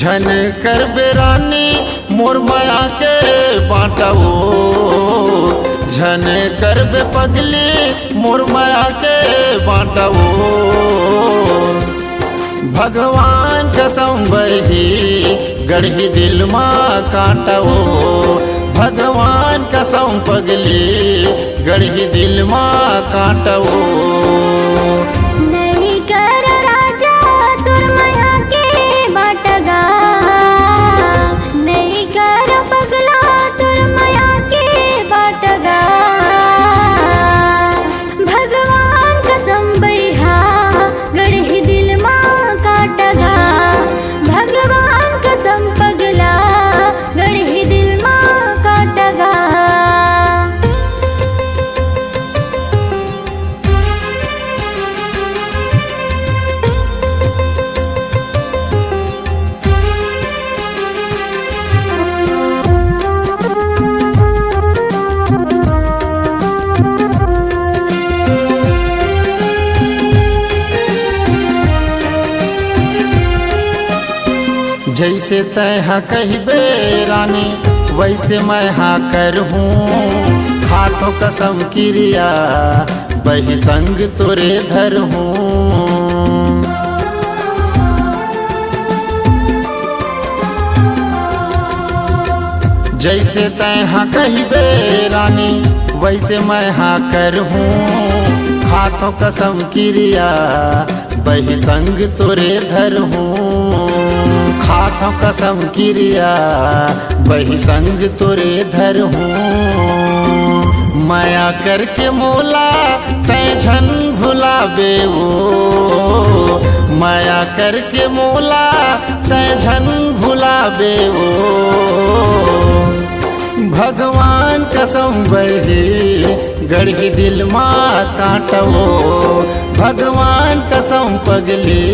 झन कर बेरानी मोर माया के बाटवो, झन कर बे पगली मोर माया के बाटवो। भगवान कसम बही गढ़ी दिल माँ काटवो, भगवान कसम पगली गढ़ी दिल माँ काटवो। नहीं कर राजा तुर माया के बाटगा, नहीं कर पगला तुर माया के बाटगा। भगवान कसम बैहा गढ़ी दिल माँ काटगा, भगवान कसम पगला गढ़ी दिल माँ काटगा। जैसे तैहा कहबे रानी वैसे मैं हाँ करहूँ, हाथों कसम क्रिया बही संग तोरे धरहूँ। जैसे तैहा कहबे रानी वैसे मैं हाँ करहूँ, हाथों कसम क्रिया बही संग तोरे धरहूँ। हाथों कसम क्रिया बही संग तोरे धरहूँ। माया करके मोला तै झन भुलाबे वो, माया करके मोला तै झन भुलाबे वो। भगवान कसम बही गढ़ी दिल माँ काटवो, भगवान कसम पगली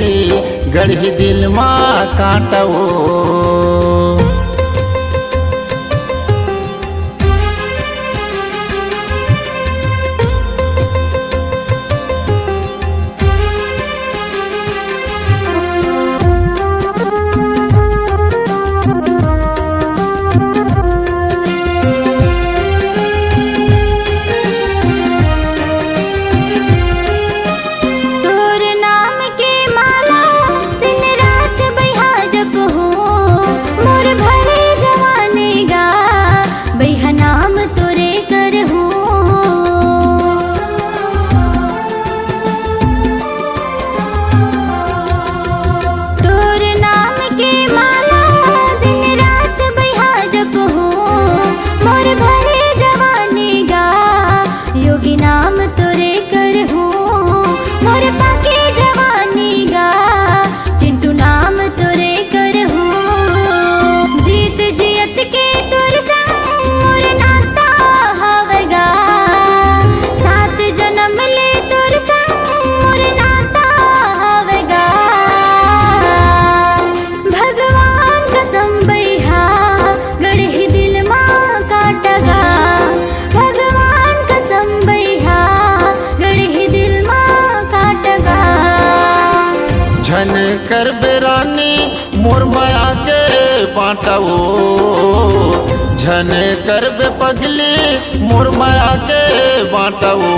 गढ़ी दिल माँ काटवो। झन कर बेरानी मोर माया के बाटवो, झन कर बे पगली मोर माया के बाटवो।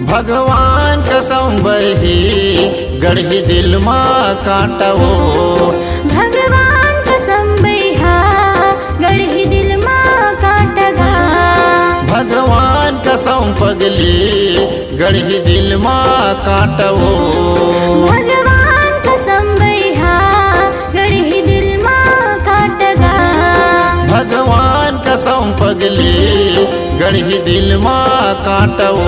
भगवान कसम बही गढ़ी दिल माँ काटवो, भगवान कसम बैहा गढ़ी दिल माँ काटगा। भगवान कसम पगली गढ़ी दिल माँ काटवो, भगवान कसम बैहा गढ़ी दिल माँ काटगा। भगवान कसम पगली गढ़ी दिल माँ काटवो।